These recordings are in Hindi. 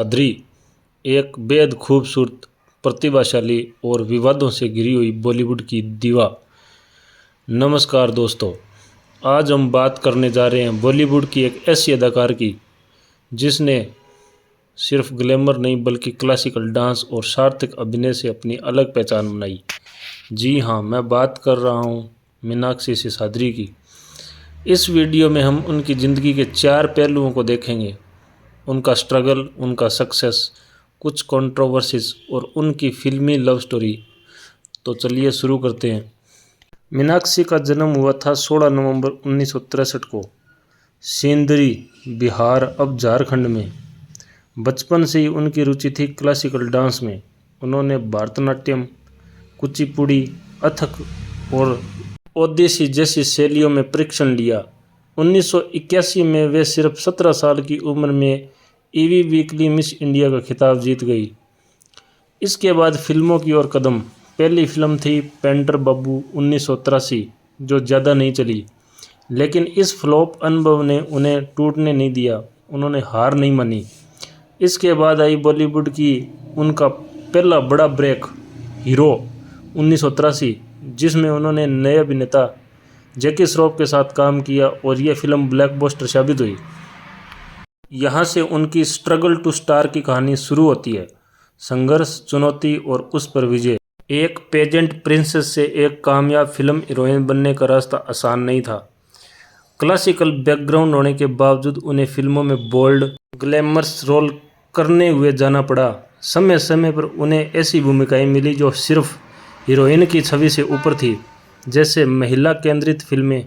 चौधरी एक बेहद खूबसूरत, प्रतिभाशाली और विवादों से घिरी हुई बॉलीवुड की दीवा। नमस्कार दोस्तों, आज हम बात करने जा रहे हैं बॉलीवुड की एक ऐसी अदाकार की जिसने सिर्फ ग्लैमर नहीं बल्कि क्लासिकल डांस और सार्थक अभिनय से अपनी अलग पहचान बनाई। जी हाँ, मैं बात कर रहा हूँ मीनाक्षी सिसोदिया की। इस वीडियो में हम उनकी ज़िंदगी के 4 पहलुओं को देखेंगे, उनका स्ट्रगल, उनका सक्सेस, कुछ कंट्रोवर्सीज और उनकी फिल्मी लव स्टोरी। तो चलिए शुरू करते हैं। मीनाक्षी का जन्म हुआ था 16 नवंबर 1963 को सेंदरी, बिहार, अब झारखंड में। बचपन से ही उनकी रुचि थी क्लासिकल डांस में। उन्होंने भरतनाट्यम, कुचिपुड़ी, कथक और ओडिसी जैसी शैलियों में प्रशिक्षण लिया। 1981 में वे सिर्फ 17 साल की उम्र में ईवी वीकली मिस इंडिया का खिताब जीत गई। इसके बाद फिल्मों की ओर कदम। पहली फिल्म थी पेंटर बाबू 1983, जो ज़्यादा नहीं चली, लेकिन इस फ्लॉप अनुभव ने उन्हें टूटने नहीं दिया। उन्होंने हार नहीं मानी। इसके बाद आई बॉलीवुड की उनका पहला बड़ा ब्रेक, हीरो 1983, जिसमें उन्होंने नए अभिनेता जैकी श्रॉफ के साथ काम किया और यह फिल्म ब्लॉकबस्टर साबित हुई। यहाँ से उनकी स्ट्रगल टू स्टार की कहानी शुरू होती है। संघर्ष, चुनौती और उस पर विजय। एक पेजेंट प्रिंसेस से एक कामयाब फिल्म हीरोइन बनने का रास्ता आसान नहीं था। क्लासिकल बैकग्राउंड होने के बावजूद उन्हें फिल्मों में बोल्ड, ग्लैमरस रोल करने हुए जाना पड़ा। समय समय पर उन्हें ऐसी भूमिकाएं मिली जो सिर्फ हीरोइन की छवि से ऊपर थी, जैसे महिला केंद्रित फिल्में।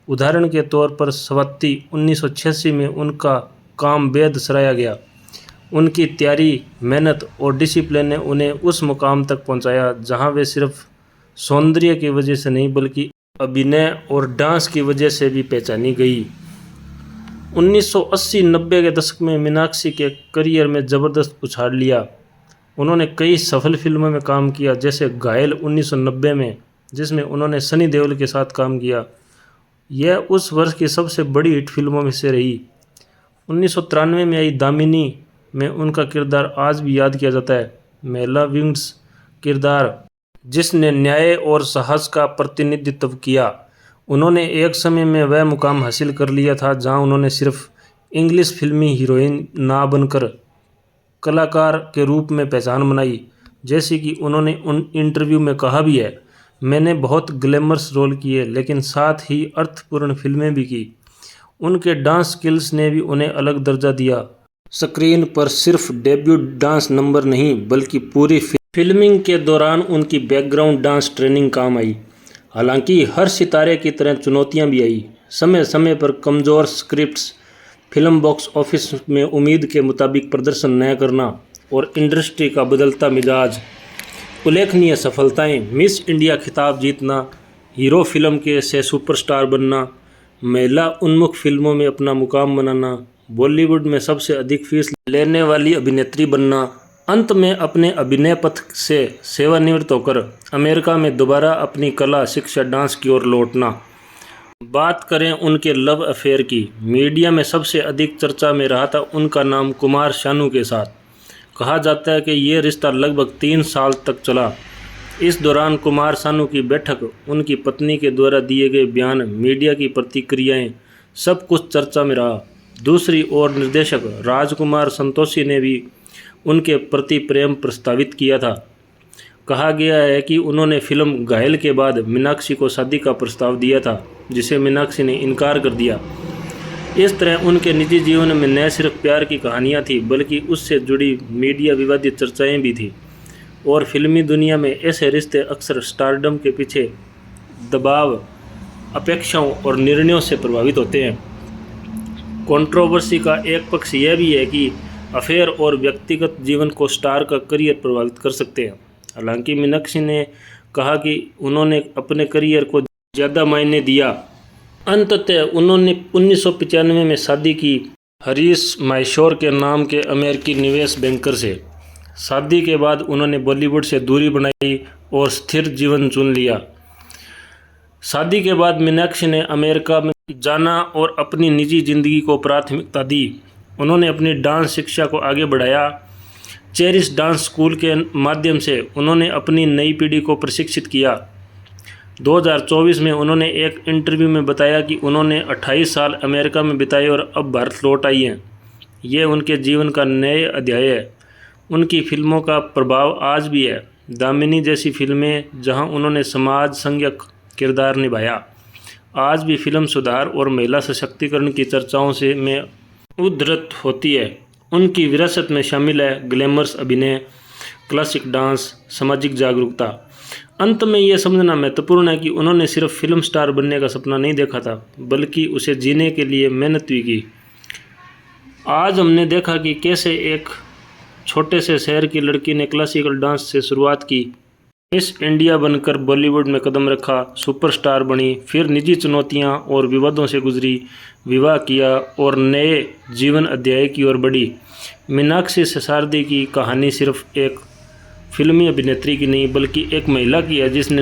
उदाहरण के तौर पर स्वाति 1986 में उनका काम बेहद सराहा गया। उनकी तैयारी, मेहनत और डिसिप्लिन ने उन्हें उस मुकाम तक पहुंचाया जहां वे सिर्फ सौंदर्य की वजह से नहीं बल्कि अभिनय और डांस की वजह से भी पहचानी गई। 1980-90 के दशक में मीनाक्षी के करियर में ज़बरदस्त उछाल लिया। उन्होंने कई सफल फिल्मों में काम किया, जैसे घायल 1990 में, जिसमें उन्होंने सनी देओल के साथ काम किया। यह उस वर्ष की सबसे बड़ी हिट फिल्मों में से रही। 1993 में आई दामिनी में उनका किरदार आज भी याद किया जाता है। महिला विंग्स किरदार, जिसने न्याय और साहस का प्रतिनिधित्व किया। उन्होंने एक समय में वह मुकाम हासिल कर लिया था जहां उन्होंने सिर्फ इंग्लिश फिल्मी हीरोइन ना बनकर कलाकार के रूप में पहचान बनाई। जैसे कि उन्होंने उन इंटरव्यू में कहा भी है, मैंने बहुत ग्लैमरस रोल किए लेकिन साथ ही अर्थपूर्ण फिल्में भी की। उनके डांस स्किल्स ने भी उन्हें अलग दर्जा दिया। स्क्रीन पर सिर्फ डेब्यू डांस नंबर नहीं बल्कि पूरी फिल्मिंग के दौरान उनकी बैकग्राउंड डांस ट्रेनिंग काम आई। हालांकि हर सितारे की तरह चुनौतियां भी आई। समय समय पर कमज़ोर स्क्रिप्ट्स, फिल्म बॉक्स ऑफिस में उम्मीद के मुताबिक प्रदर्शन न करना और इंडस्ट्री का बदलता मिजाज। उल्लेखनीय सफलताएं, मिस इंडिया खिताब जीतना, हीरो फिल्म के से सुपरस्टार बनना, महिला उन्मुख फिल्मों में अपना मुकाम बनाना, बॉलीवुड में सबसे अधिक फीस लेने वाली अभिनेत्री बनना, अंत में अपने अभिनय पथ से सेवानिवृत्त होकर अमेरिका में दोबारा अपनी कला, शिक्षा, डांस की ओर लौटना। बात करें उनके लव अफेयर की, मीडिया में सबसे अधिक चर्चा में रहा था उनका नाम कुमार शानू के साथ। कहा जाता है कि ये रिश्ता लगभग 3 साल तक चला। इस दौरान कुमार शानू की बैठक, उनकी पत्नी के द्वारा दिए गए बयान, मीडिया की प्रतिक्रियाएं, सब कुछ चर्चा में रहा। दूसरी ओर निर्देशक राजकुमार संतोषी ने भी उनके प्रति प्रेम प्रस्तावित किया था। कहा गया है कि उन्होंने फिल्म घायल के बाद मीनाक्षी को शादी का प्रस्ताव दिया था, जिसे मीनाक्षी ने इनकार कर दिया। इस तरह उनके निजी जीवन में न सिर्फ प्यार की कहानियां थी बल्कि उससे जुड़ी मीडिया विवादित चर्चाएं भी थी। और फिल्मी दुनिया में ऐसे रिश्ते अक्सर स्टारडम के पीछे दबाव, अपेक्षाओं और निर्णयों से प्रभावित होते हैं। कंट्रोवर्सी का एक पक्ष यह भी है कि अफेयर और व्यक्तिगत जीवन को स्टार का करियर प्रभावित कर सकते हैं। हालांकि मीनाक्षी ने कहा कि उन्होंने अपने करियर को ज़्यादा मायने दिया। अंततः उन्होंने 1995 में शादी की हरीश माहेश्वर के नाम के अमेरिकी निवेश बैंकर से। शादी के बाद उन्होंने बॉलीवुड से दूरी बनाई और स्थिर जीवन चुन लिया। शादी के बाद मीनाक्षी ने अमेरिका में जाना और अपनी निजी जिंदगी को प्राथमिकता दी। उन्होंने अपनी डांस शिक्षा को आगे बढ़ाया। चेरिश डांस स्कूल के माध्यम से उन्होंने अपनी नई पीढ़ी को प्रशिक्षित किया। 2024 में उन्होंने एक इंटरव्यू में बताया कि उन्होंने 28 साल अमेरिका में बिताए और अब भारत लौट आई हैं। ये उनके जीवन का नए अध्याय है। उनकी फिल्मों का प्रभाव आज भी है। दामिनी जैसी फिल्में, जहां उन्होंने समाज संज्ञक किरदार निभाया, आज भी फिल्म सुधार और महिला सशक्तिकरण की चर्चाओं से में उद्धृत होती है। उनकी विरासत में शामिल है ग्लैमरस अभिनय, क्लासिक डांस, सामाजिक जागरूकता। अंत में यह समझना महत्वपूर्ण है कि उन्होंने सिर्फ फिल्म स्टार बनने का सपना नहीं देखा था, बल्कि उसे जीने के लिए मेहनत भी की। आज हमने देखा कि कैसे एक छोटे से शहर की लड़की ने क्लासिकल डांस से शुरुआत की, मिस इंडिया बनकर बॉलीवुड में कदम रखा, सुपरस्टार बनी, फिर निजी चुनौतियां और विवादों से गुजरी, विवाह किया और नए जीवन अध्याय की ओर बढ़ी। मीनाक्षी ससारदी की कहानी सिर्फ एक फिल्मी अभिनेत्री की नहीं, बल्कि एक महिला की है जिसने